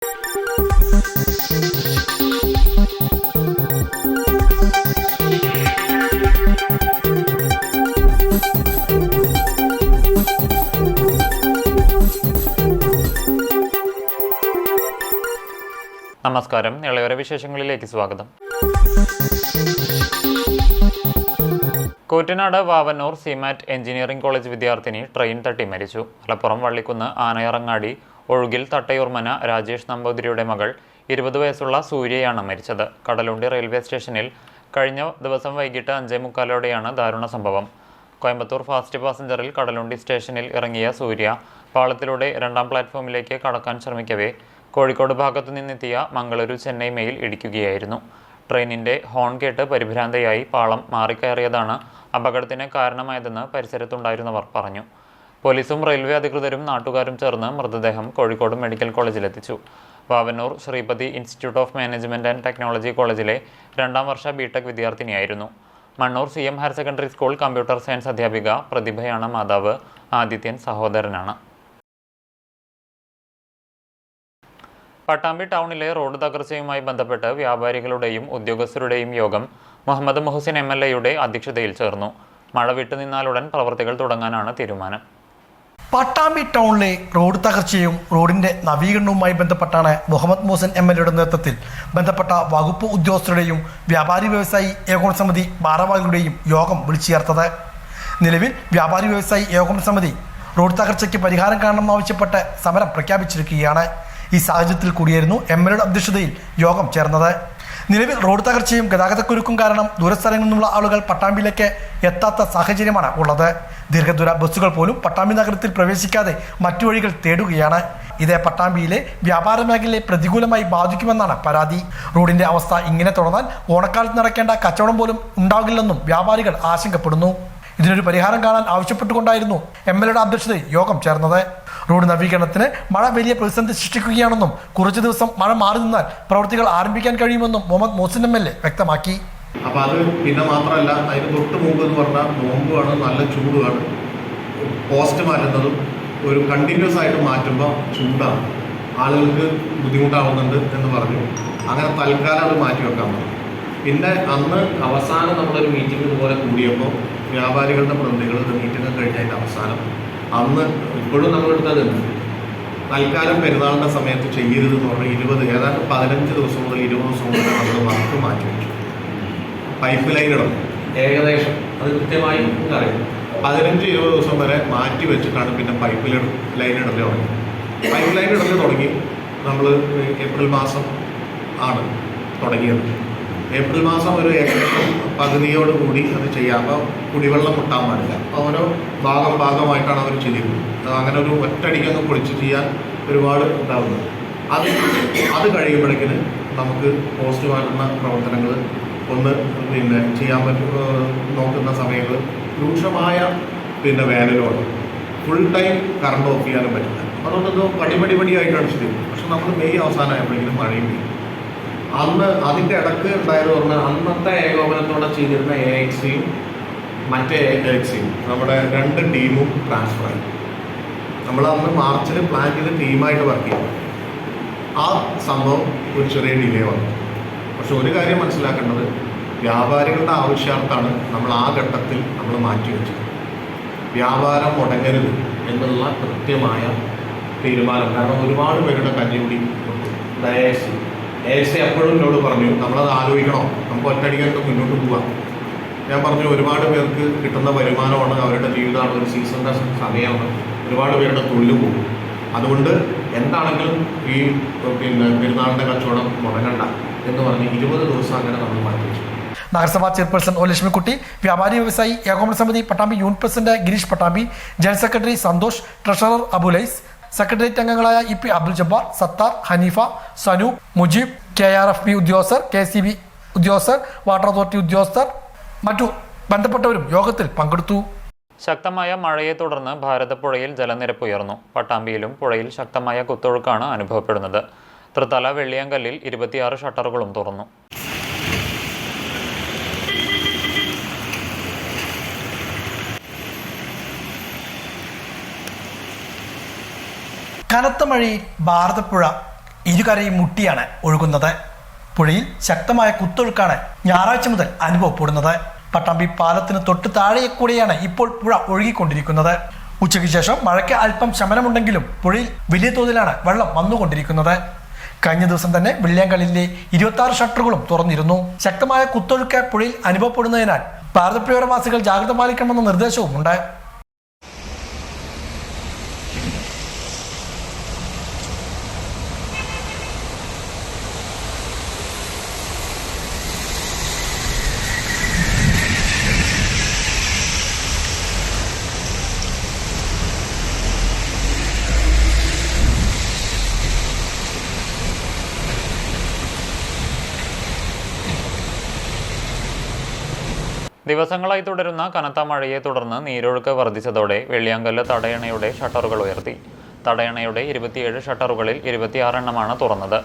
നമസ്കാരം. ഇളയോര വിശേഷങ്ങളിലേക്ക് സ്വാഗതം. കൂറ്റനാട് വാവന്നൂർ സിമാറ്റ് എഞ്ചിനീയറിംഗ് കോളേജ് വിദ്യാർത്ഥിനി ട്രെയിൻ തട്ടി മരിച്ചു. മലപ്പുറം വള്ളിക്കുന്ന് ആനയറങ്ങാടി ഒഴുകിൽ തട്ടയൂർമന രാജേഷ് നമ്പൂതിരിയുടെ മകൾ 20 വയസ്സുള്ള സൂര്യയാണ് മരിച്ചത്. കടലുണ്ടി റെയിൽവേ സ്റ്റേഷനിൽ കഴിഞ്ഞ ദിവസം വൈകിട്ട് 5:45 ദാരുണ സംഭവം. കോയമ്പത്തൂർ ഫാസ്റ്റ് പാസഞ്ചറിൽ കടലുണ്ടി സ്റ്റേഷനിൽ ഇറങ്ങിയ സൂര്യ പാളത്തിലൂടെ 2ാം പ്ലാറ്റ്ഫോമിലേക്ക് കടക്കാൻ ശ്രമിക്കവേ കോഴിക്കോട് ഭാഗത്തു നിന്നെത്തിയ മംഗളൂരു ചെന്നൈ മെയിൽ ഇടിക്കുകയായിരുന്നു. ട്രെയിനിൻ്റെ ഹോൺ കേട്ട് പരിഭ്രാന്തയായി പാളം മാറിക്കയറിയതാണ് അപകടത്തിന് കാരണമായതെന്ന് പരിസരത്തുണ്ടായിരുന്നവർ പറഞ്ഞു. പോലീസും റെയിൽവേ അധികൃതരും നാട്ടുകാരും ചേർന്ന് മൃതദേഹം കോഴിക്കോട് മെഡിക്കൽ കോളേജിലെത്തിച്ചു. Vavanoor Sreepathy institute of management and technology കോളേജിലെ 2ാം വർഷ ബിടെക് വിദ്യാർത്ഥിനിയായിരുന്നു. Mannur CM higher secondary school computer science അധ്യാപിക പ്രതിഭയാണ് മാതാവ്. ആദിത്യൻ സഹോദരനാണ്. പട്ടാമ്പി ടൗണിലെ റോഡ് തകർച്ചയുമായി ബന്ധപ്പെട്ട് വ്യാപാരികളുടെയും ഉദ്യോഗസ്ഥരുടെയും യോഗം മുഹമ്മദ് മുഹസിൻ MLA അധ്യക്ഷതയിൽ ചേർന്നു. മഴ വിട്ടുനിന്നാലുടൻ പ്രവർത്തികൾ തുടങ്ങാനാണ് തീരുമാനം. പട്ടാമ്പി ടൗണിലെ റോഡ് തകർച്ചയും റോഡിന്റെ നവീകരണവുമായി ബന്ധപ്പെട്ടാണ് മുഹമ്മദ് മുഹസിൻ MLA നേതൃത്വത്തിൽ ബന്ധപ്പെട്ട വകുപ്പ് ഉദ്യോഗസ്ഥരുടെയും വ്യാപാരി വ്യവസായി ഏകോപന സമിതി ഭാരവാഹികളുടെയും യോഗം വിളിച്ചു ചേർത്തത്. നിലവിൽ വ്യാപാരി വ്യവസായി ഏകോപന സമിതി റോഡ് തകർച്ചയ്ക്ക് പരിഹാരം കാണണമെന്നാവശ്യപ്പെട്ട് സമരം പ്രഖ്യാപിച്ചിരിക്കുകയാണ്. ഈ സാഹചര്യത്തിൽ കൂടിയായിരുന്നു MLA അധ്യക്ഷതയിൽ യോഗം ചേർന്നത്. നിലവിൽ റോഡ് തകർച്ചയും ഗതാഗതക്കുരുക്കും കാരണം ദൂരസ്ഥലങ്ങളിൽ നിന്നുള്ള ആളുകൾ പട്ടാമ്പിയിലേക്ക് എത്താത്ത സാഹചര്യമാണ് ഉള്ളത്. ദീർഘദൂര ബസ്സുകൾ പോലും പട്ടാമ്പി നഗരത്തിൽ പ്രവേശിക്കാതെ മറ്റു വഴികൾ തേടുകയാണ്. ഇത് പട്ടാമ്പിയിലെ വ്യാപാര മേഖലയെ പ്രതികൂലമായി ബാധിക്കുമെന്നാണ് പരാതി. റോഡിന്റെ അവസ്ഥ ഇങ്ങനെ തുടർന്നാൽ ഓണക്കാലത്ത് നടക്കേണ്ട കച്ചവടം പോലും ഉണ്ടാകില്ലെന്നും വ്യാപാരികൾ ആശങ്കപ്പെടുന്നു. ഇതിനൊരു പരിഹാരം കാണാൻ ആവശ്യപ്പെട്ടുകൊണ്ടായിരുന്നു MLA അധ്യക്ഷതയിൽ യോഗം ചേർന്നത്. റോഡ് നവീകരണത്തിന് മഴ വലിയ പ്രതിസന്ധി സൃഷ്ടിക്കുകയാണെന്നും കുറച്ചു ദിവസം മഴ മാറി നിന്നാൽ പ്രവൃത്തികൾ ആരംഭിക്കാൻ കഴിയുമെന്നും മുഹമ്മദ് മുഹസിൻ MLA വ്യക്തമാക്കി. അപ്പോൾ അത് പിന്നെ മാത്രമല്ല, അതിന് തൊട്ട് മുമ്പ് എന്ന് പറഞ്ഞാൽ നോമ്പുമാണ്, നല്ല ചൂടുമാണ്. പോസ്റ്റ് മാറ്റുന്നതും ഒരു കണ്ടിന്യൂസ് ആയിട്ട് മാറ്റുമ്പോൾ ചൂടാണ്, ആളുകൾക്ക് ബുദ്ധിമുട്ടാവുന്നുണ്ട് എന്ന് പറഞ്ഞു. അങ്ങനെ തൽക്കാലം അത് മാറ്റി വെക്കാൻ പറഞ്ഞു. പിന്നെ അന്ന് അവസാനം നമ്മളൊരു മീറ്റിംഗ് ഇതുപോലെ കൂടിയപ്പോൾ വ്യാപാരികളുടെ പ്രതിനിധികൾ മീറ്റിംഗ് കഴിഞ്ഞതിൻ്റെ അവസാനം അന്ന് ഇപ്പോഴും നമ്മളെടുത്തത് തൽക്കാലം പെരുന്നാളിൻ്റെ സമയത്ത് ചെയ്യരുതെന്ന് പറഞ്ഞാൽ ഏതാണ്ട് 15 ദിവസം മുതൽ 20 ദിവസം മുതൽ നമ്മൾ വർക്ക് മാറ്റി വെച്ചു. പൈപ്പ് ലൈൻ ഇടണം, ഏകദേശം അത് കൃത്യമായി അറിയാം. 15-20 ദിവസം വരെ മാറ്റി വെച്ചിട്ടാണ് പിന്നെ പൈപ്പ് ലൈൻ ഇടൽ തുടങ്ങി. പൈപ്പ് ലൈൻ ഇടൽ തുടങ്ങി നമ്മൾ ഏപ്രിൽ മാസം ആണ് തുടങ്ങിയത്. ഏപ്രിൽ മാസം ഒരു ഏകദേശം പകുതിയോട് കൂടി അത് ചെയ്യാം. അപ്പോൾ കുടിവെള്ളം മുട്ടാൻ പാടില്ല. ഓരോ ഭാഗമായിട്ടാണ് അവർ ചെയ്തിരുന്നത്. അങ്ങനെ ഒരു ഒറ്റയടിക്കങ്ങ് പൊളിച്ച് ചെയ്യാൻ ഒരുപാട് ഉണ്ടാവുന്നത്. അത് കഴിയുമ്പോഴേക്കിന് നമുക്ക് പോസ്റ്റ് മാറ്റുന്ന പ്രവർത്തനങ്ങൾ ഒന്ന് ചെയ്യാൻ നോക്കുന്ന സമയങ്ങൾ രൂക്ഷമായ വേനലോട് ഫുൾ ടൈം കറണ്ട് ഓഫ് ചെയ്യാനും പറ്റില്ല. അതുകൊണ്ട് പടിയായിട്ടാണ് ചെയ്തിരുന്നത്. പക്ഷെ നമ്മൾ മെയ് അവസാനമായപ്പോഴേക്കും മഴയും പെയ്യും. അന്ന് അതിൻ്റെ ഇടയ്ക്ക് ഉണ്ടായത് പറഞ്ഞാൽ അന്നത്തെ ഏകോപനത്തോടെ ചെയ്തിരുന്ന AXയും മറ്റേ AXയും നമ്മുടെ 2 ടീമും ട്രാൻസ്ഫറായി. നമ്മൾ അന്ന് മാർച്ചിൽ പ്ലാൻ ചെയ്ത് ടീമായിട്ട് വർക്ക് ചെയ്തു. ആ സംഭവം ഒരു ചെറിയ ഡിലേ വന്നു. പക്ഷെ ഒരു കാര്യം മനസ്സിലാക്കേണ്ടത്, വ്യാപാരികളുടെ ആവശ്യാർത്ഥാണ് നമ്മൾ ആ ഘട്ടത്തിൽ നമ്മൾ മാറ്റിവെച്ചത്. വ്യാപാരം മുടങ്ങരുത് എന്നുള്ള കൃത്യമായ തീരുമാനം. കാരണം ഒരുപാട് പേരുടെ കഞ്ഞികുടി AXC എപ്പോഴും എന്നോട് പറഞ്ഞു, നമ്മളത് ആലോചിക്കണം, നമുക്ക് ഒറ്റയടിക്കായിട്ട് മുന്നോട്ട് പോവാം. ഞാൻ പറഞ്ഞു, ഒരുപാട് പേർക്ക് കിട്ടുന്ന വരുമാനമാണ്, അവരുടെ ജീവിതമാണ്, ഒരു സീസണിൻ്റെ സമയമാണ്, ഒരുപാട് പേരുടെ തൊഴിൽ പോകും. അതുകൊണ്ട് എന്താണെങ്കിലും ഈ പെരുന്നാളിൻ്റെ കച്ചവടം മുടങ്ങണ്ട എന്ന് പറഞ്ഞ് 20 ദിവസം അങ്ങനെ നമ്മൾ മാറ്റി വെച്ചു. നഗരസഭാ ചെയർപേഴ്സൺ O ലക്ഷ്മിക്കുട്ടി, വ്യാപാരി വ്യവസായി ഏകോപന സമിതി Pattambi unit president Girish Pattambi, general secretary Santhosh, treasurer Abulais, secretariat അംഗങ്ങളായ EP അബ്ദുൽ ജബ്ബാർ, സത്താർ, ഹനീഫ, സനു, മുജീബ്, KRFB ഉദ്യോഗസ്ഥർ, KCB ഉദ്യോഗസ്ഥർ, വാട്ടർ അതോറിറ്റി ഉദ്യോഗസ്ഥർ, മറ്റു ബന്ധപ്പെട്ടവരും യോഗത്തിൽ പങ്കെടുത്തു. ശക്തമായ മഴയെ തുടർന്ന് ഭാരതപ്പുഴയിൽ ജലനിരപ്പ് ഉയർന്നു. പട്ടാമ്പിയിലും പുഴയിൽ ശക്തമായ കുത്തൊഴുക്കാണ് അനുഭവപ്പെടുന്നത്. തൃത്തല വെള്ളിയാങ്കല്ലിൽ 26 ഷട്ടറുകളും തുറന്നു. കനത്ത മഴയിൽ ഭാരതപ്പുഴ ഇരുകരയും മുട്ടിയാണ് ഒഴുകുന്നത്. പുഴയിൽ ശക്തമായ കുത്തൊഴുക്കാണ് ഞായറാഴ്ച മുതൽ അനുഭവപ്പെടുന്നത്. പട്ടാമ്പി പാലത്തിന് തൊട്ട് താഴെ കൂടെയാണ് ഇപ്പോൾ പുഴ ഒഴുകിക്കൊണ്ടിരിക്കുന്നത്. ഉച്ചയ്ക്ക് ശേഷം മഴയ്ക്ക് അല്പം ശമനമുണ്ടെങ്കിലും പുഴയിൽ വലിയ തോതിലാണ് വെള്ളം വന്നുകൊണ്ടിരിക്കുന്നത്. കഴിഞ്ഞ ദിവസം തന്നെ വെള്ളിയാങ്കല്ലിലെ 26 ഷട്ടറുകളും തുറന്നിരുന്നു. ശക്തമായ കുത്തൊഴുക്ക് പുഴയിൽ അനുഭവപ്പെടുന്നതിനാൽ ഭാരതപ്പുഴവാസികൾ ജാഗ്രത പാലിക്കണമെന്ന നിർദ്ദേശവും ഉണ്ട്. ദിവസങ്ങളായി തുടരുന്ന കനത്ത മഴയെ തുടർന്ന് നീരൊഴുക്ക് വർദ്ധിച്ചതോടെ വെള്ളിയാങ്കല്ല് തടയണയുടെ ഷട്ടറുകൾ ഉയർത്തി. തടയണയുടെ 27 ഷട്ടറുകളിൽ 26 എണ്ണമാണ് തുറന്നത്.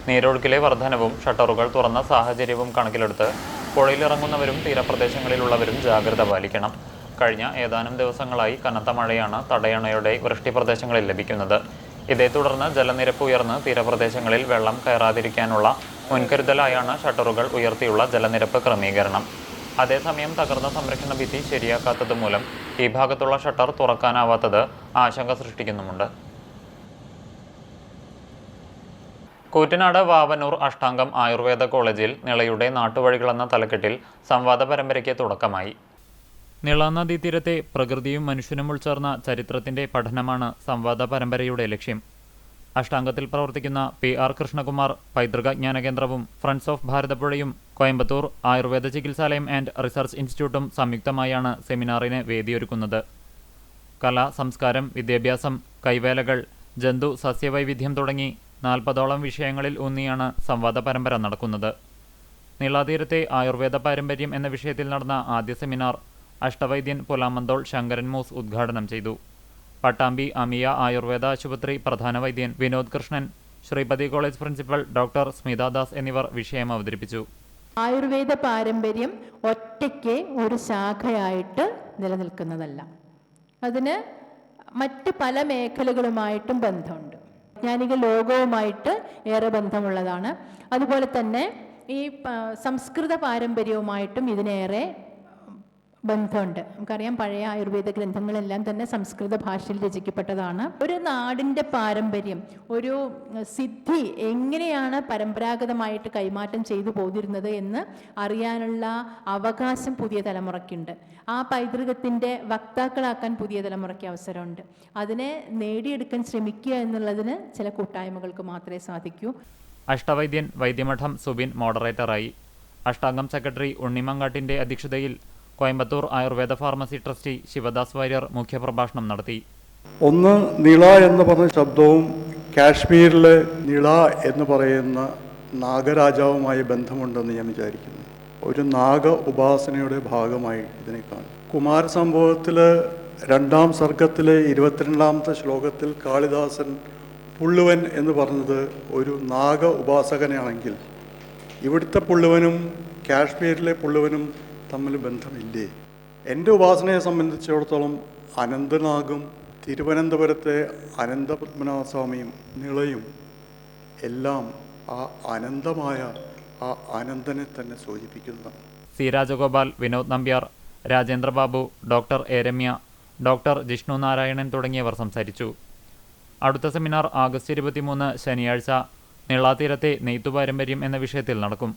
നീരൊഴുക്കിലെ വർധനവും ഷട്ടറുകൾ തുറന്ന സാഹചര്യവും കണക്കിലെടുത്ത് പുഴയിലിറങ്ങുന്നവരും തീരപ്രദേശങ്ങളിലുള്ളവരും ജാഗ്രത പാലിക്കണം. കഴിഞ്ഞ ഏതാനും ദിവസങ്ങളായി കനത്ത മഴയാണ് തടയണയുടെ വൃഷ്ടിപ്രദേശങ്ങളിൽ ലഭിക്കുന്നത്. ഇതേ തുടർന്ന് ജലനിരപ്പ് ഉയർന്ന് തീരപ്രദേശങ്ങളിൽ വെള്ളം കയറാതിരിക്കാനുള്ള മുൻകരുതലായാണ് ഷട്ടറുകൾ ഉയർത്തിയുള്ള ജലനിരപ്പ് ക്രമീകരണം. അതേസമയം തകർന്ന സംരക്ഷണ ഭിത്തി ശരിയാക്കാത്തത് മൂലം ഈ ഭാഗത്തുള്ള ഷട്ടർ തുറക്കാനാവാത്തത് ആശങ്ക സൃഷ്ടിക്കുന്നുമുണ്ട്. കൂറ്റനാട് വാവനൂർ അഷ്ടാംഗം ആയുർവേദ കോളേജിൽ നിളയുടെ നാട്ടുവഴികളെന്ന തലക്കെട്ടിൽ സംവാദ പരമ്പരയ്ക്ക് തുടക്കമായി. നിള നദീതീരത്തെ പ്രകൃതിയും മനുഷ്യനും ഉൾച്ചേർന്ന ചരിത്രത്തിന്റെ പഠനമാണ് സംവാദ പരമ്പരയുടെ ലക്ഷ്യം. അഷ്ടാംഗത്തിൽ പ്രവർത്തിക്കുന്ന PR കൃഷ്ണകുമാർ പൈതൃക ജ്ഞാനകേന്ദ്രവും ഫ്രണ്ട്സ് ഓഫ് ഭാരതപ്പുഴയും കോയമ്പത്തൂർ ആയുർവേദ ചികിത്സാലയം ആൻഡ് റിസർച്ച് ഇൻസ്റ്റിറ്റ്യൂട്ടും സംയുക്തമായാണ് സെമിനാറിന് വേദിയൊരുക്കുന്നത്. കല, സംസ്കാരം, വിദ്യാഭ്യാസം, കൈവേലകൾ, ജന്തു സസ്യവൈവിധ്യം തുടങ്ങി 40ഓളം വിഷയങ്ങളിൽ ഊന്നിയാണ് സംവാദ പരമ്പര നടക്കുന്നത്. നിളാതീരത്തെ ആയുർവേദ പാരമ്പര്യം എന്ന വിഷയത്തിൽ നടന്ന ആദ്യ സെമിനാർ അഷ്ടവൈദ്യൻ പുലാമന്തോൾ ശങ്കരൻ മൂസ് ഉദ്ഘാടനം ചെയ്തു. പട്ടാമ്പി അമിയ ആയുർവേദ ആശുപത്രി പ്രധാന വൈദ്യൻ Vinod Krishnan, Sreepathi college principal doctor Smitha Das എന്നിവർ വിഷയം അവതരിപ്പിച്ചു. ആയുർവേദ പാരമ്പര്യം ഒറ്റയ്ക്ക് ഒരു ശാഖയായിട്ട് നിലനിൽക്കുന്നതല്ല. അതിന് മറ്റ് പല മേഖലകളുമായിട്ടും ബന്ധമുണ്ട്. വൈജ്ഞാനിക ലോകവുമായിട്ട് ഏറെ ബന്ധമുള്ളതാണ്. അതുപോലെ തന്നെ ഈ സംസ്കൃത പാരമ്പര്യവുമായിട്ടും ഇതിനേറെ ബന്ധമുണ്ട്. നമുക്കറിയാം, പഴയ ആയുർവേദ ഗ്രന്ഥങ്ങളെല്ലാം തന്നെ സംസ്കൃത ഭാഷയിൽ രചിക്കപ്പെട്ടതാണ്. ഒരു നാടിൻ്റെ പാരമ്പര്യം, ഒരു സിദ്ധി എങ്ങനെയാണ് പരമ്പരാഗതമായിട്ട് കൈമാറ്റം ചെയ്തു പോന്നിരുന്നത് എന്ന് അറിയാനുള്ള അവകാശം പുതിയ തലമുറയ്ക്കുണ്ട്. ആ പൈതൃകത്തിൻ്റെ വക്താക്കളാക്കാൻ പുതിയ തലമുറയ്ക്ക് അവസരമുണ്ട്. അതിനെ നേടിയെടുക്കാൻ ശ്രമിക്കുക എന്നുള്ളതിന് ചില കൂട്ടായ്മകൾക്ക് മാത്രമേ സാധിക്കൂ. അഷ്ടവൈദ്യൻ വൈദ്യമഠം സുബിൻ മോഡറേറ്ററായി. അഷ്ടാംഗം സെക്രട്ടറി ഉണ്ണിമങ്ങാട്ടിൻ്റെ അധ്യക്ഷതയിൽ കോയമ്പത്തൂർ ആയുർവേദ ഫാർമസി ട്രസ്റ്റി ശിവദാസ് വാര്യർ മുഖ്യപ്രഭാഷണം നടത്തി. ഒന്ന്, നിള എന്ന് പറഞ്ഞ ശബ്ദവും കാശ്മീരിലെ നിള എന്ന് പറയുന്ന നാഗരാജാവുമായി ബന്ധമുണ്ടെന്ന് ഞാൻ വിചാരിക്കുന്നു. ഒരു നാഗ ഉപാസനയുടെ ഭാഗമായി ഇതിനെ കാണും. കുമാരസംഭവത്തിൽ 2-ാം സർഗത്തിലെ 22-ാമത്തെ ശ്ലോകത്തിൽ കാളിദാസൻ പുള്ളുവൻ എന്ന് പറഞ്ഞത് ഒരു നാഗ ഉപാസകനാണെങ്കിൽ ഇവിടുത്തെ പുള്ളുവനും കാശ്മീരിലെ പുള്ളുവനും തമ്മിൽ ബന്ധമില്ലേ? എൻ്റെ ഉപാസനയെ സംബന്ധിച്ചിടത്തോളം അനന്തനാഗും തിരുവനന്തപുരത്തെ അനന്തപത്മനാഭസ്വാമിയും നിളയും എല്ലാം ആ അനന്തമായ ആ അനന്തനെ തന്നെ സൂചിപ്പിക്കുന്നതാണ്. C Rajagopal, Vinod Nambiar, Rajendrababu, doctor A Ramya, doctor Jishnu Narayanan തുടങ്ങിയവർ സംസാരിച്ചു. അടുത്ത സെമിനാർ ആഗസ്റ്റ് 23 ശനിയാഴ്ച നിളാതീരത്തെ നെയ്ത്തു പാരമ്പര്യം എന്ന വിഷയത്തിൽ നടക്കും.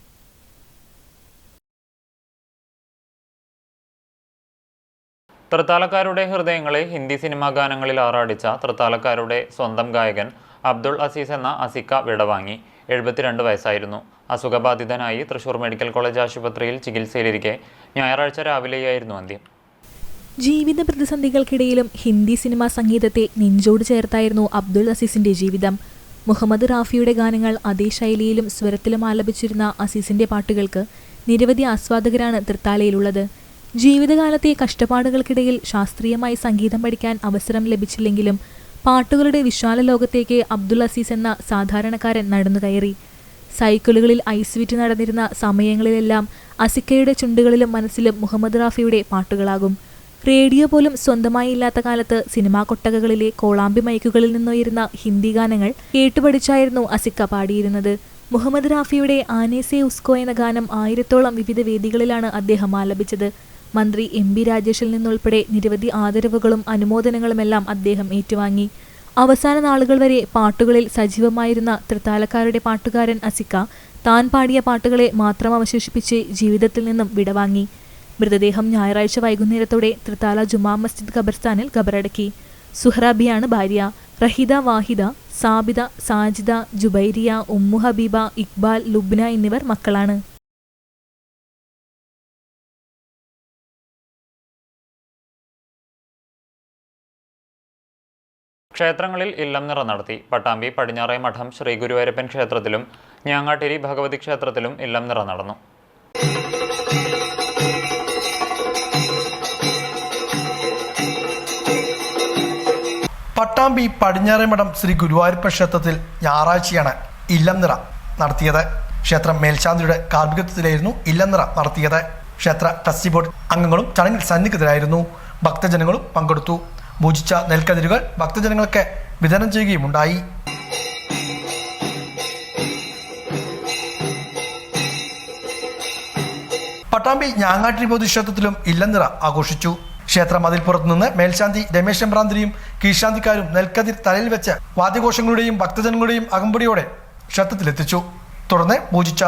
തൃത്താലക്കാരുടെ ഹൃദയങ്ങളെ ഹിന്ദി സിനിമാ ഗാനങ്ങളിൽ ആറാടിച്ച തൃത്താലക്കാരുടെ സ്വന്തം ഗായകൻ അബ്ദുൾ അസീസ് എന്ന അസിക്ക വിടവാങ്ങി. 72 വയസ്സായിരുന്നു. അസുഖബാധിതനായി തൃശൂർ മെഡിക്കൽ കോളേജ് ആശുപത്രിയിൽ ചികിത്സയിലിരിക്കെ ഞായറാഴ്ച രാവിലെയായിരുന്നു അന്ത്യം. ജീവിത പ്രതിസന്ധികൾക്കിടയിലും ഹിന്ദി സിനിമാ സംഗീതത്തെ നെഞ്ചോട് ചേർത്തായിരുന്നു അബ്ദുൾ അസീസിന്റെ ജീവിതം. മുഹമ്മദ് റാഫിയുടെ ഗാനങ്ങൾ അതേ ശൈലിയിലും സ്വരത്തിലും ആലപിച്ചിരുന്ന അസീസിന്റെ പാട്ടുകൾക്ക് നിരവധി ആസ്വാദകരാണ് തൃത്താലയിലുള്ളത്. ജീവിതകാലത്തെ കഷ്ടപ്പാടുകൾക്കിടയിൽ ശാസ്ത്രീയമായി സംഗീതം പഠിക്കാൻ അവസരം ലഭിച്ചില്ലെങ്കിലും പാട്ടുകളുടെ വിശാല ലോകത്തേക്ക് അബ്ദുൾ അസീസ് എന്ന സാധാരണക്കാരൻ നടന്നുകയറി. സൈക്കിളുകളിൽ ഐസ് വിറ്റ് നടന്നിരുന്ന സമയങ്ങളിലെല്ലാം അസിക്കയുടെ ചുണ്ടുകളിലും മനസ്സിലും മുഹമ്മദ് റാഫിയുടെ പാട്ടുകളാകും. റേഡിയോ പോലും സ്വന്തമായി ഇല്ലാത്ത കാലത്ത് സിനിമാ കൊട്ടകകളിലെ കോളാമ്പി മൈക്കുകളിൽ നിന്നുയരുന്ന ഹിന്ദി ഗാനങ്ങൾ കേട്ടുപഠിച്ചായിരുന്നു അസിക്ക പാടിയിരുന്നത്. മുഹമ്മദ് റാഫിയുടെ ആനേസെ ഉസ്കോ എന്ന ഗാനം 1000-ഓളം വിവിധ വേദികളിലാണ് അദ്ദേഹം ആലപിച്ചത്. മന്ത്രി MP രാജേഷിൽ നിന്നുൾപ്പെടെ നിരവധി ആദരവുകളും അനുമോദനങ്ങളുമെല്ലാം അദ്ദേഹം ഏറ്റുവാങ്ങി. അവസാന നാളുകൾ വരെ പാട്ടുകളിൽ സജീവമായിരുന്ന തൃത്താലക്കാരുടെ പാട്ടുകാരൻ അസിക്ക താൻ പാടിയ പാട്ടുകളെ മാത്രം അവശേഷിപ്പിച്ച് ജീവിതത്തിൽ നിന്നും വിടവാങ്ങി. മൃതദേഹം ഞായറാഴ്ച വൈകുന്നേരത്തോടെ തൃത്താല ജുമാ മസ്ജിദ് ഖബർസ്ഥാനിൽ ഖബറടക്കി. സുഹ്റാബിയാണ് ഭാര്യ. റഹിദ, വാഹിദ, സാബിദ, സാജിദ, ജുബൈരിയ, ഉമ്മു ഹബീബ, ഇക്ബാൽ, ലുബ്ന എന്നിവർ മക്കളാണ്. ക്ഷേത്രങ്ങളിൽ ഇല്ലം നിറ നടത്തി. പട്ടാമ്പി പടിഞ്ഞാറേ മഠം ശ്രീ ഗുരുവായൂരപ്പൻ ക്ഷേത്രത്തിലും ഞാങ്ങാട്ടിരി ഭഗവതി ക്ഷേത്രത്തിലും ഇല്ലം നിറ നടന്നു. പട്ടാമ്പി പടിഞ്ഞാറേമഠം ശ്രീ ഗുരുവായൂരപ്പൻ ക്ഷേത്രത്തിൽ ഞായറാഴ്ചയാണ് ഇല്ലം നിറ നടത്തിയത്. ക്ഷേത്രം മേൽശാന്തിയുടെ കാർമ്മികത്വത്തിലായിരുന്നു ഇല്ലം നിറ നടത്തിയത്. ക്ഷേത്ര ട്രസ്റ്റി ബോർഡ് അംഗങ്ങളും ചടങ്ങിൽ സന്നിഹിതരായിരുന്നു. ഭക്തജനങ്ങളും പങ്കെടുത്തു. പൂജിച്ച നെൽക്കതിരുകൾ ഭക്തജനങ്ങൾക്ക് വിതരണം ചെയ്യുകയുമുണ്ടായി. പട്ടാമ്പി ഞാങ്ങാട്ടിരി ഭഗവതി ക്ഷേത്രത്തിലും ഇല്ലം നിറ ആഘോഷിച്ചു. ക്ഷേത്ര മതിൽപ്പുറത്തു നിന്ന് മേൽശാന്തി രമേശ് എമ്പ്രാന്തിരിയും കീഴ്ശാന്തിക്കാരും നെൽക്കതിർ തലയിൽ വെച്ച് വാദ്യഘോഷങ്ങളുടെയും ഭക്തജനങ്ങളുടെയും അകമ്പടിയോടെ ക്ഷേത്രത്തിലെത്തിച്ചു. തുടർന്ന് പൂജിച്ച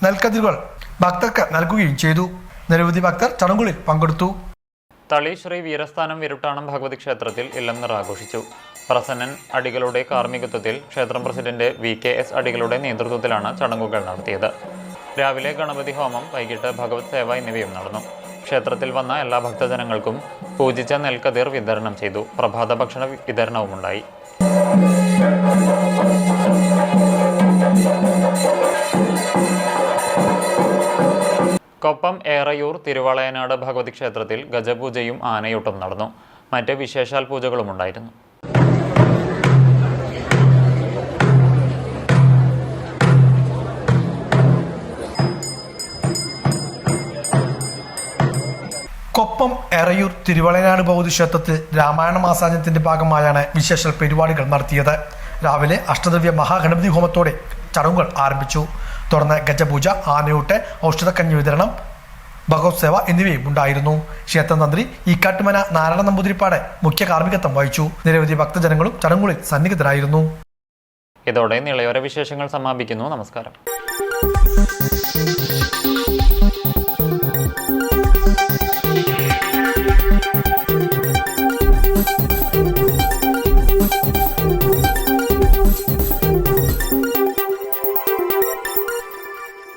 നെൽക്കതിരുകൾ ഭക്തർക്ക് നൽകുകയും ചെയ്തു. നിരവധി ഭക്തർ ചടങ്ങുകളിൽ പങ്കെടുത്തു. തളി ശ്രീ വീരസ്ഥാനം വിരുട്ടാണം ഭഗവതി ക്ഷേത്രത്തിൽ ഇല്ലം നിറ ആഘോഷിച്ചു. പ്രസന്നൻ അടികളുടെ കാർമ്മികത്വത്തിൽ ക്ഷേത്രം പ്രസിഡന്റ് VKS അടികളുടെ നേതൃത്വത്തിലാണ് ചടങ്ങുകൾ നടത്തിയത്. രാവിലെ ഗണപതി ഹോമം, വൈകിട്ട് ഭഗവത് സേവ എന്നിവയും നടന്നു. ക്ഷേത്രത്തിൽ വന്ന എല്ലാ ഭക്തജനങ്ങൾക്കും പൂജിച്ച നെൽക്കതിർ വിതരണം ചെയ്തു. പ്രഭാത ഭക്ഷണ വിതരണവുമുണ്ടായി. കൊപ്പം ഏറയൂർ തിരുവളയനാട് ഭഗവതി ക്ഷേത്രത്തിൽ ഗജപൂജയും ആനയൂട്ടും നടന്നു. മറ്റ് വിശേഷാൽ പൂജകളും ഉണ്ടായിരുന്നു. കൊപ്പം എറയൂർ തിരുവളയനാട് ഭഗവതി ക്ഷേത്രത്തിൽ രാമായണ മാസാചരണത്തിന്റെ ഭാഗമായാണ് വിശേഷ പരിപാടികൾ നടത്തിയത്. രാവിലെ അഷ്ടദ്രവ്യ മഹാഗണപതി ഹോമത്തോടെ ചടങ്ങുകൾ ആരംഭിച്ചു. തുടർന്ന് ഗജപൂജ, ആനയൂട്ട്, ഔഷധക്കഞ്ഞി വിതരണം, ഭഗവത് സേവ എന്നിവയും ഉണ്ടായിരുന്നു. ക്ഷേത്രതന്ത്രി ഈക്കാട്ടുമന നാരായണ നമ്പൂതിരിപ്പാട് മുഖ്യ കാർമ്മികത്വം വഹിച്ചു. നിരവധി ഭക്തജനങ്ങളും ചടങ്ങുകളിൽ സന്നിഹിതരായിരുന്നു. ഇതോടെ നിളയോര വിശേഷങ്ങൾ സമാപിക്കുന്നു. നമസ്കാരം.